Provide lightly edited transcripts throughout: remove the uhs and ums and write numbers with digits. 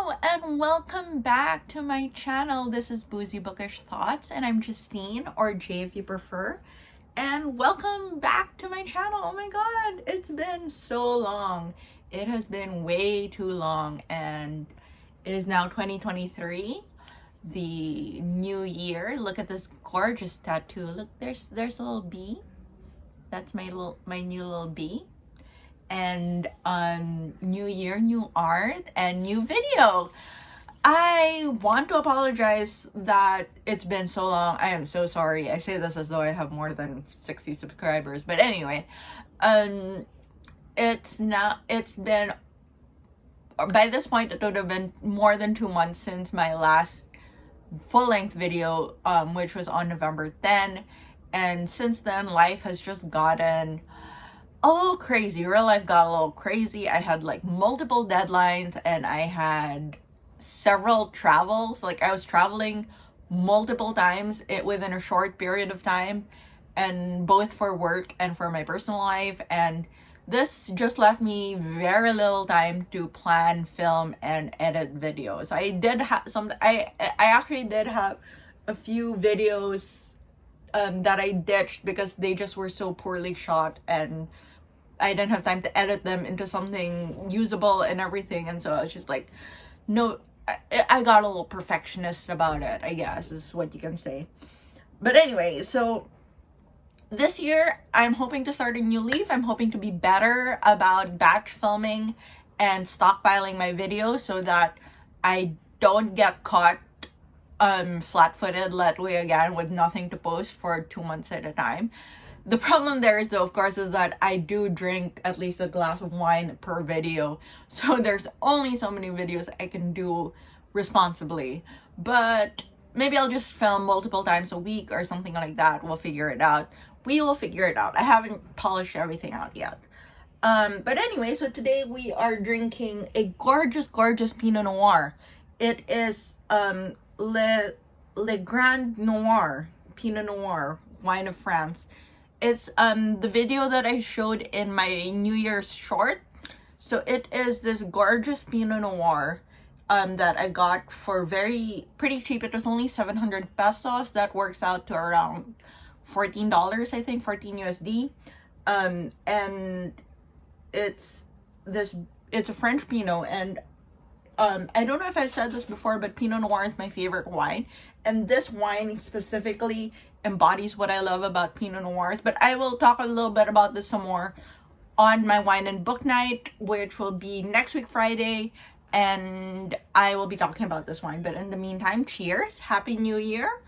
Hello and welcome back to my channel. This is Boozy Bookish Thoughts and I'm Justine, or Jay if you prefer. And welcome back to my channel. Oh my god, it's been so long. It has been way too long, and it is now 2023, the new year. Look at this gorgeous tattoo. Look, there's a little bee. That's my new little bee. And new year, new art, and new video. I want to apologize that it's been so long. I am so sorry. I say this as though I have more than 60 subscribers, but anyway, it's been, by this point it would have been more than 2 months since my last full-length video, which was on November 10, and since then life has just gotten a little crazy. Real life got a little crazy. I had like multiple deadlines and I had several travels. Like I was traveling multiple times within a short period of time, and both for work and for my personal life, and this just left me very little time to plan, film, and edit videos. I did have I actually did have a few videos that I ditched because they just were so poorly shot and I didn't have time to edit them into something usable and everything. And so I was just like, no, I got a little perfectionist about it, I guess is what you can say. But anyway, so this year I'm hoping to start a new leaf. I'm hoping to be better about batch filming and stockpiling my videos so that I don't get caught flat-footed let way again with nothing to post for 2 months at a time. The problem there is, though, of course, is that I do drink at least a glass of wine per video, so there's only so many videos I can do responsibly. But maybe I'll just film multiple times a week or something like that. We'll figure it out. We will figure it out. I haven't polished everything out yet. But anyway, so today we are drinking a gorgeous Pinot Noir. It is Le Grand Noir Pinot Noir, wine of France. It's the video that I showed in my New Year's short. So it is this gorgeous Pinot Noir that I got for pretty cheap. It was only 700 pesos. That works out to around $14, I think, 14 USD. And it's a French Pinot, and I don't know if I've said this before, but Pinot Noir is my favorite wine, and this wine specifically embodies what I love about Pinot Noirs. But I will talk a little bit about this some more on my wine and book night, which will be next week Friday, and I will be talking about this wine. But in the meantime, cheers, Happy New Year.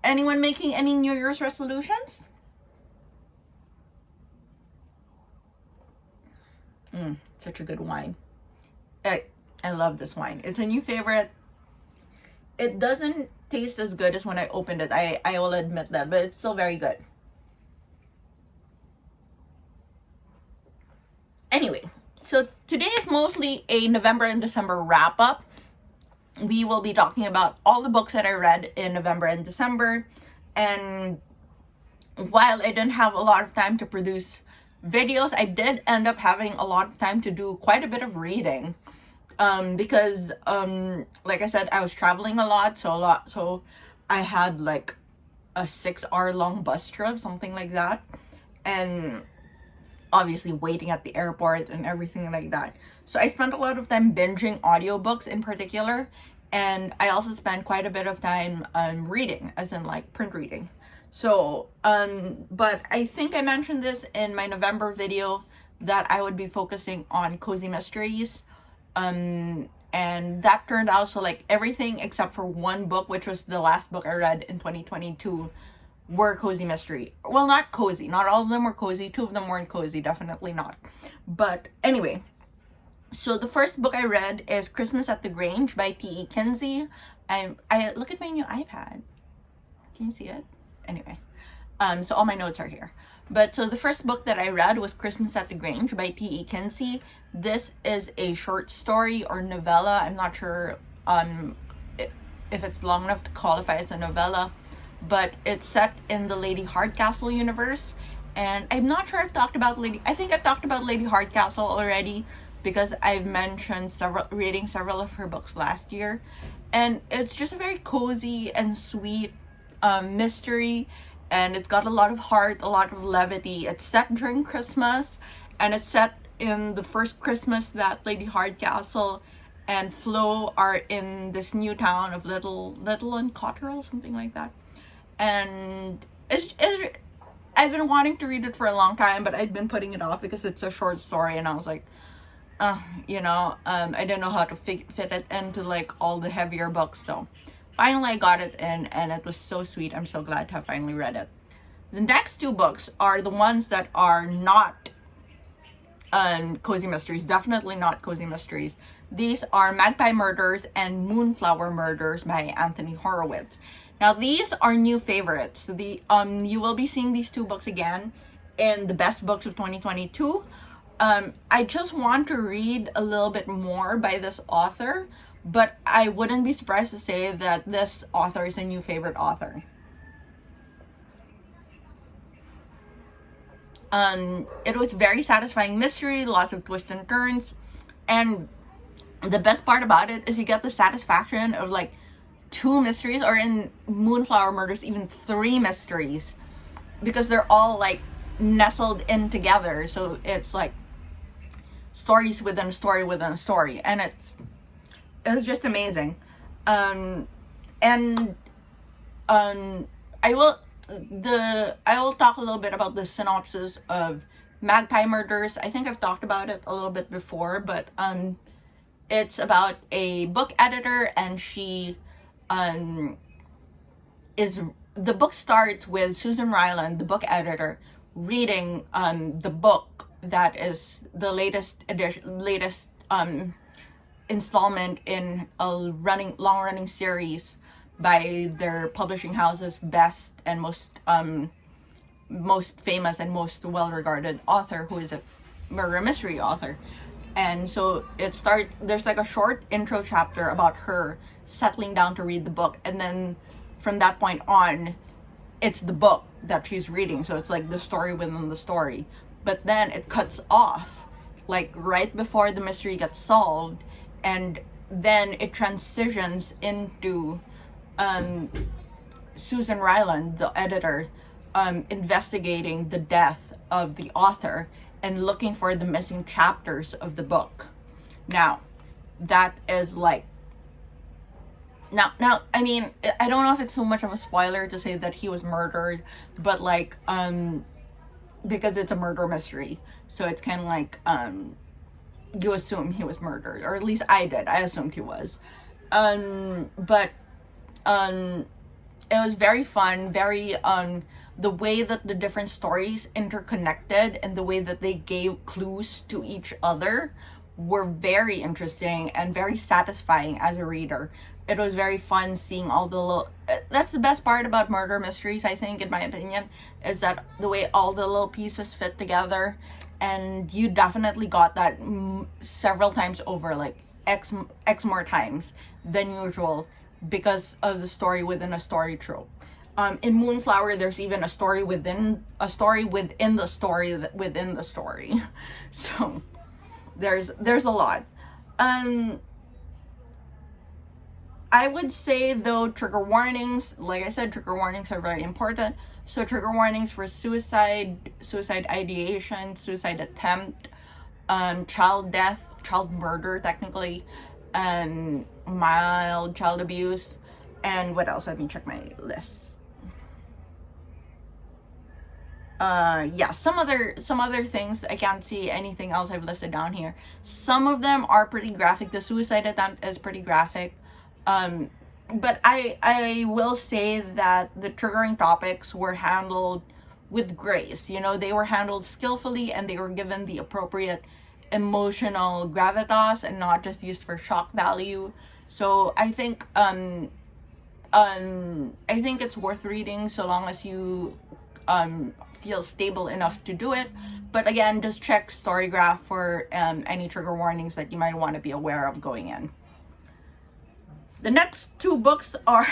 Anyone making any New Year's resolutions? Such a good wine. I love this wine. It's a new favorite. It doesn't taste as good as when I opened it. I will admit that, but it's still very good. Anyway, so today is mostly a November and December wrap up. We will be talking about all the books that I read in November and December. And while I didn't have a lot of time to produce videos, I did end up having a lot of time to do quite a bit of reading. Because like I said, I was traveling a lot, so I had like a 6-hour long bus trip, something like that, and obviously waiting at the airport and everything like that. So I spent a lot of time binging audiobooks in particular, and I also spent quite a bit of time reading, as in like print reading. So but I think I mentioned this in my November video that I would be focusing on cozy mysteries. And that turned out, so like everything except for one book, which was the last book I read in 2022, were cozy mystery. Well, not cozy. Not all of them were cozy. 2 of them weren't cozy. Definitely not. But anyway, so the first book I read is Christmas at the Grange by T.E. Kinsey. I look at my new iPad. Can you see it? Anyway, so all my notes are here. But so the first book that I read was Christmas at the Grange by T.E. Kinsey. This is a short story or novella. I'm not sure if it's long enough to qualify as a novella, but it's set in the Lady Hardcastle universe. And I'm not sure I've talked about I think I've talked about Lady Hardcastle already, because I've mentioned reading several of her books last year, and it's just a very cozy and sweet mystery, and it's got a lot of heart, a lot of levity. It's set during Christmas, and it's set in the first Christmas that Lady Hardcastle and Flo are in this new town of Little and Cotterell, something like that. And I've been wanting to read it for a long time, but I've been putting it off because it's a short story, and I was like, I didn't know how to fit it into like all the heavier books. So finally I got it in, and it was so sweet. I'm so glad to have finally read it. The next two books are the ones that are not cozy mysteries, definitely not cozy mysteries. These are Magpie Murders and Moonflower Murders by Anthony Horowitz. Now these are new favorites. You will be seeing these two books again in the best books of 2022. I just want to read a little bit more by this author, but I wouldn't be surprised to say that this author is a new favorite author. It was very satisfying mystery, lots of twists and turns, and the best part about it is you get the satisfaction of like 2 mysteries, or in Moonflower Murders even 3 mysteries, because they're all like nestled in together. So it's like stories within a story within a story, and it's just amazing. I will talk a little bit about the synopsis of Magpie Murders. I think I've talked about it a little bit before, but it's about a book editor, and she the book starts with Susan Ryland, the book editor, reading the book that is the latest installment in a long-running series by their publishing house's best and most famous and most well-regarded author, who is a murder mystery author. And so there's like a short intro chapter about her settling down to read the book, and then from that point on, it's the book that she's reading. So it's like the story within the story. But then it cuts off like right before the mystery gets solved, and then it transitions into Susan Ryland, the editor, investigating the death of the author and looking for the missing chapters of the book. Now, that is like, now, I mean, I don't know if it's so much of a spoiler to say that he was murdered, but like, because it's a murder mystery, so it's kind of like, you assume he was murdered, or at least I did. I assumed he was. But it was very fun, very, the way that the different stories interconnected and the way that they gave clues to each other were very interesting and very satisfying as a reader. It was very fun seeing all the little, that's the best part about murder mysteries, I think, in my opinion, is that the way all the little pieces fit together. And you definitely got that several times over, like X more times than usual, because of the story within a story trope. In Moonflower, there's even a story within a story within the story within the story. So there's a lot. I would say, though, trigger warnings, like I said, trigger warnings are very important. So trigger warnings for suicide ideation, suicide attempt, child death, child murder, technically, mild child abuse, and what else? Let me check my list. Some other things. I can't see anything else I've listed down here. Some of them are pretty graphic. The suicide attempt is pretty graphic. But I will say that the triggering topics were handled with grace. You know, they were handled skillfully, and they were given the appropriate emotional gravitas and not just used for shock value. So I think it's worth reading so long as you feel stable enough to do it. But again, just check Storygraph for any trigger warnings that you might want to be aware of going in. The next 2 books are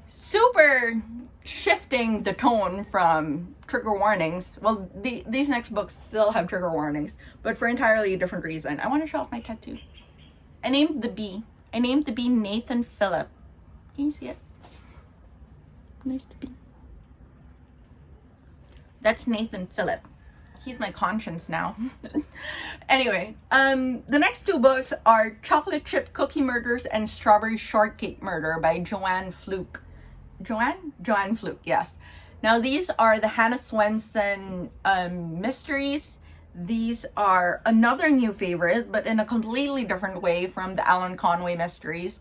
super shifting the tone from trigger warnings. Well, these next books still have trigger warnings, but for entirely a different reason. I want to show off my tattoo. I named the bee Nathan Phillip. Can you see it? There's the bee. That's Nathan Phillip. He's my conscience now. Anyway, the next two books are Chocolate Chip Cookie Murders and Strawberry Shortcake Murder by Joanne Fluke. Joanne Fluke, yes. Now these are the Hannah Swenson mysteries. These are another new favorite, but in a completely different way from the Alan Conway mysteries,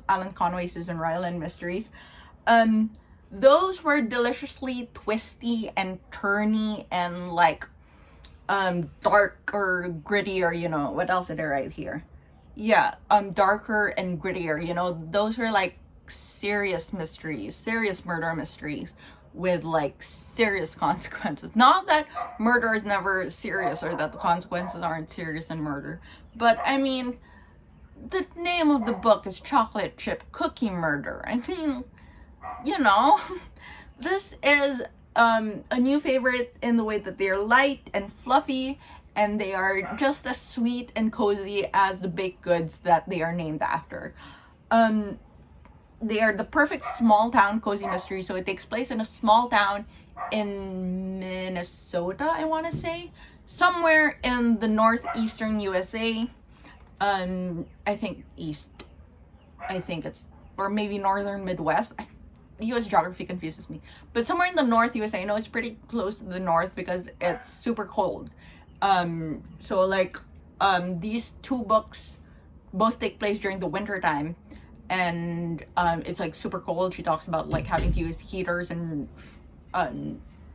Alan Conway, Susan Ryland mysteries. Those were deliciously twisty and turny and like darker, grittier, you know. What else did I write here? Yeah, darker and grittier, you know. Those were like serious mysteries, serious murder mysteries with like serious consequences. Not that murder is never serious or that the consequences aren't serious in murder, but I mean, the name of the book is Chocolate Chip Cookie Murder. I mean, you know, this is a new favorite in the way that they're light and fluffy, and they are just as sweet and cozy as the baked goods that they are named after. They are the perfect small town cozy mystery. So it takes place in a small town in Minnesota, I want to say, somewhere in the northeastern USA. I think east. I think it's, or maybe northern Midwest. US geography confuses me, but somewhere in the north USA. I know it's pretty close to the north because it's super cold. So like these two books both take place during the winter time, and it's like super cold. She talks about like having to use heaters and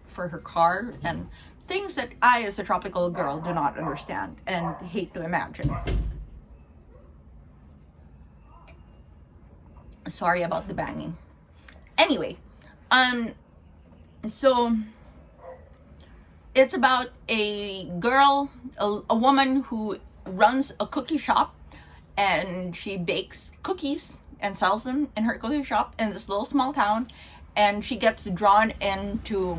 for her car and things that I, as a tropical girl, do not understand and hate to imagine. Sorry about the banging. Anyway, so it's about a girl, a woman who runs a cookie shop, and she bakes cookies and sells them in her cookie shop in this little small town, and she gets drawn into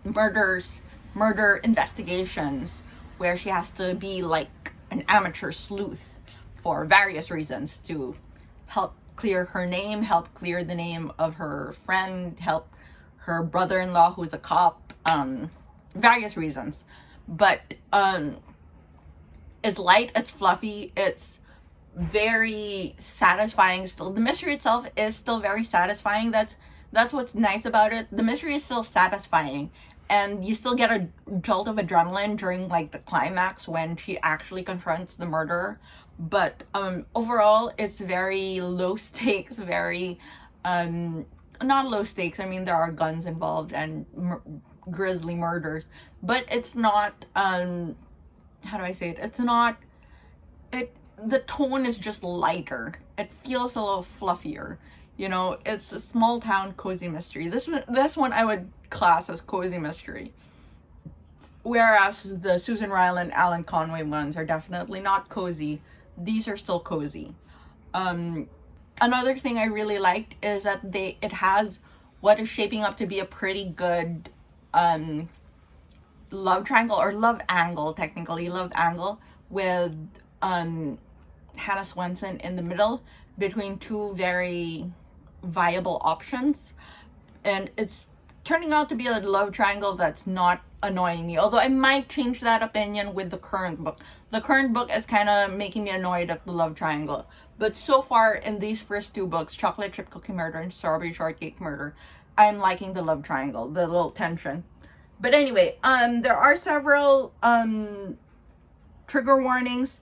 murder investigations where she has to be like an amateur sleuth for various reasons to help clear her name, help clear the name of her friend, help her brother-in-law who's a cop, various reasons. But it's light, it's fluffy, it's very satisfying still. The mystery itself is still very satisfying. That's what's nice about it. The mystery is still satisfying, and you still get a jolt of adrenaline during like the climax when she actually confronts the murderer. But overall it's very low stakes, very not low stakes, I mean there are guns involved and grisly murders, but it's not how do I say it, it's not, the tone is just lighter, it feels a little fluffier, you know. It's a small town cozy mystery. This one I would class as cozy mystery, whereas the Susan Ryland, Alan Conway ones are definitely not cozy. These are still cozy. Another thing I really liked is that it has what is shaping up to be a pretty good love triangle, or love angle, technically love angle, with Hannah Swenson in the middle between two very viable options, and it's turning out to be a love triangle that's not annoying me, although I might change that opinion with the current book. The current book is kind of making me annoyed at the love triangle, but so far in these first two books, Chocolate Chip Cookie Murder and Strawberry Shortcake Murder, I'm liking the love triangle, the little tension. But anyway, there are several trigger warnings.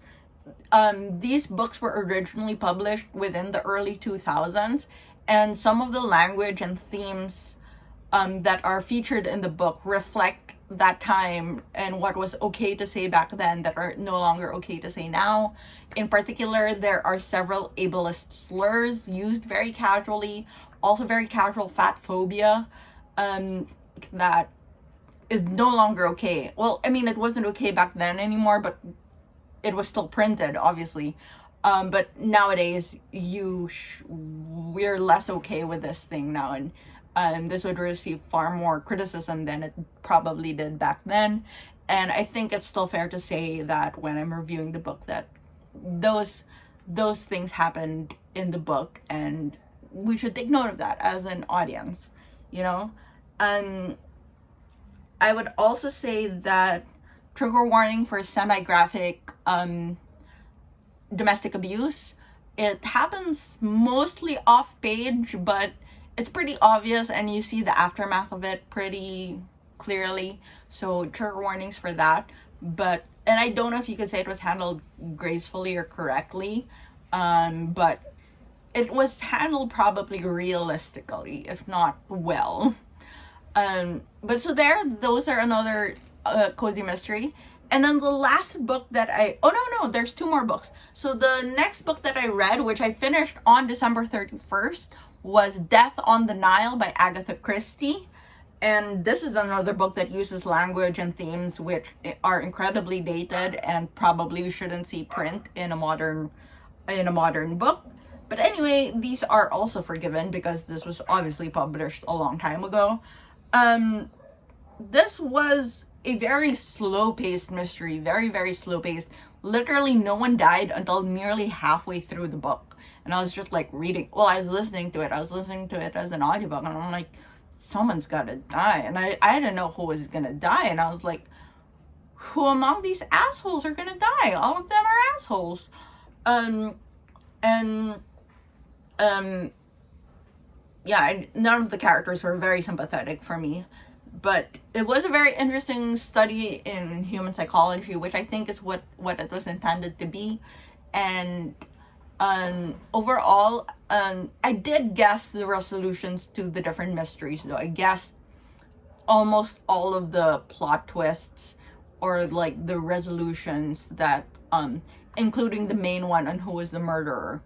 These books were originally published within the early 2000s, and some of the language and themes that are featured in the book reflect that time and what was okay to say back then that are no longer okay to say now. In particular, there are several ableist slurs used very casually, also very casual fat phobia, that is no longer okay. Well, I mean, it wasn't okay back then anymore, but it was still printed, obviously. But nowadays, we're less okay with this thing now, and this would receive far more criticism than it probably did back then. And I think it's still fair to say that when I'm reviewing the book, that those things happened in the book, and we should take note of that as an audience, you know. I would also say that trigger warning for semi-graphic domestic abuse. It happens mostly off page, but it's pretty obvious and you see the aftermath of it pretty clearly. So trigger warnings for that. But, and I don't know if you could say it was handled gracefully or correctly, but it was handled probably realistically, if not well. But so those are another cozy mystery. And then the last book that there's 2 more books. So the next book that I read, which I finished on December 31st, was Death on the Nile by Agatha Christie. And this is another book that uses language and themes which are incredibly dated and probably shouldn't see print in a modern book. But anyway, these are also forgiven because this was obviously published a long time ago. This was a very slow-paced mystery, very, very slow-paced. Literally, no one died until nearly halfway through the book. And I was just like reading, I was listening to it. I was listening to it as an audiobook, and I'm like, someone's gotta die. And I didn't know who was gonna die. And I was like, who among these assholes are gonna die? All of them are assholes. None of the characters were very sympathetic for me. But it was a very interesting study in human psychology, which I think is what it was intended to be. And overall, I did guess the resolutions to the different mysteries, though. I guessed almost all of the plot twists, or like the resolutions that, including the main one on who was the murderer.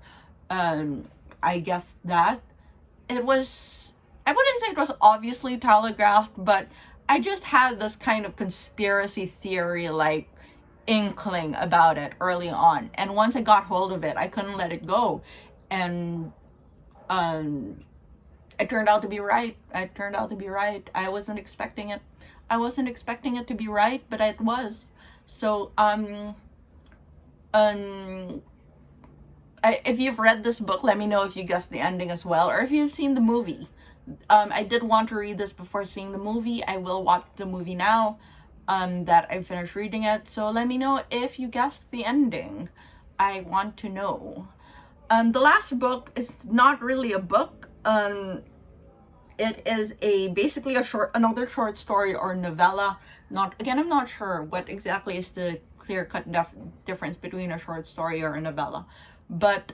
I guessed that. It was, I wouldn't say it was obviously telegraphed, but I just had this kind of conspiracy theory like inkling about it early on. And once I got hold of it, I couldn't let it go. And it turned out to be right. I wasn't expecting it. To be right, but it was. So, if you've read this book, let me know if you guessed the ending as well, or if you've seen the movie. I did want to read this before seeing the movie. I will watch the movie now that I finished reading it. So let me know if you guessed the ending. I want to know. The last book is not really a book. It is basically another short story or novella. I'm not sure what exactly is the clear-cut difference between a short story or a novella. But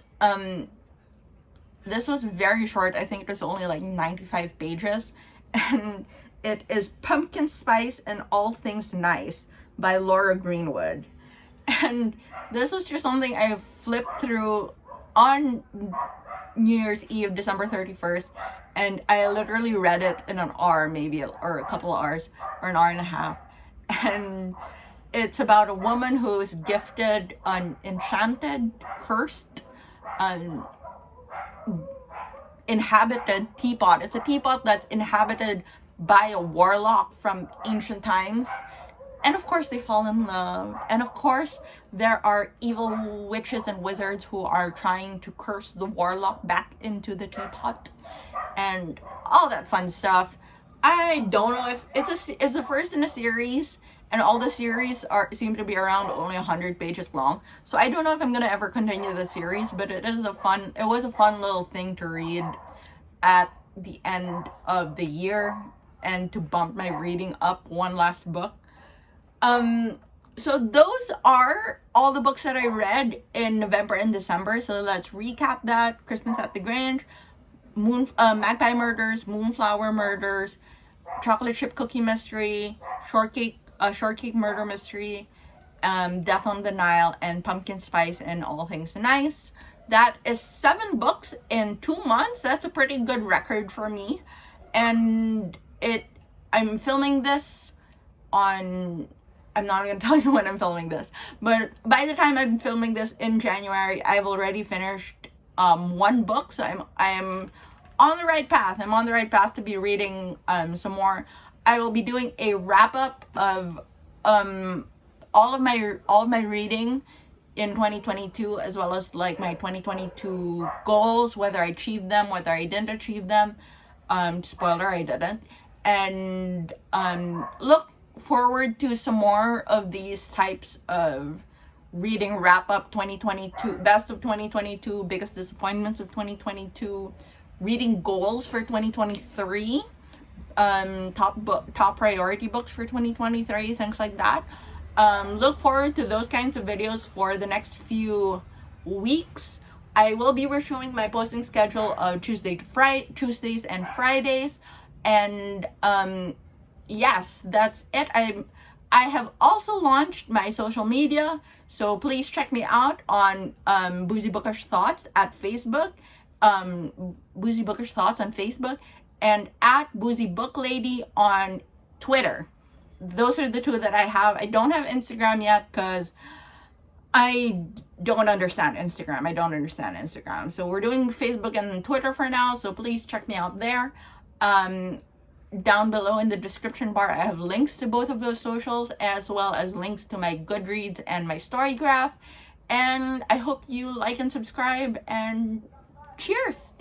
this was very short. I think it was only like 95 pages. And it is Pumpkin Spice and All Things Nice by Laura Greenwood. And this was just something I flipped through on New Year's Eve, December 31st. And I literally read it in an hour, maybe, or a couple of hours, or an hour and a half. And it's about a woman who is gifted an enchanted, cursed, inhabited teapot. It's a teapot that's inhabited by a warlock from ancient times. And of course they fall in love. And of course there are evil witches and wizards who are trying to curse the warlock back into the teapot. And all that fun stuff. I don't know if it's the first in a series. And all the series seem to be around only 100 pages long. So I don't know if I'm gonna ever continue the series, but it was a fun little thing to read at the end of the year and to bump my reading up one last book. So those are all the books that I read in November and December. So let's recap that. Christmas at the Grange, Magpie Murders, Moonflower Murders, Chocolate Chip Cookie Mystery, Shortcake Murder Mystery, Death on the Nile, and Pumpkin Spice and All Things Nice. That is 7 books in 2 months. That's a pretty good record for me. And I'm filming this on, I'm not going to tell you when I'm filming this, but by the time I'm filming this in January, I've already finished 1 book. So I'm on the right path. I'm on the right path to be reading some more. I will be doing a wrap up of all of my reading in 2022, as well as like my 2022 goals, whether I achieved them, whether I didn't achieve them. Spoiler, I didn't. And look forward to some more of these types of reading wrap up 2022, best of 2022, biggest disappointments of 2022, reading goals for 2023, top priority books for 2023, things like that. Look forward to those kinds of videos for the next few weeks. I will be resuming my posting schedule of Tuesdays and Fridays. And yes, that's it. I have also launched my social media, so please check me out on Boozy Bookish Thoughts at Facebook, Boozy Bookish Thoughts on Facebook, and at Boozy Book Lady on Twitter. Those are the two that I have. I don't have Instagram yet because I don't understand Instagram. So we're doing Facebook and Twitter for now, so please check me out there. Down below in the description bar, I have links to both of those socials, as well as links to my Goodreads and my Storygraph. And I hope you like and subscribe, and cheers!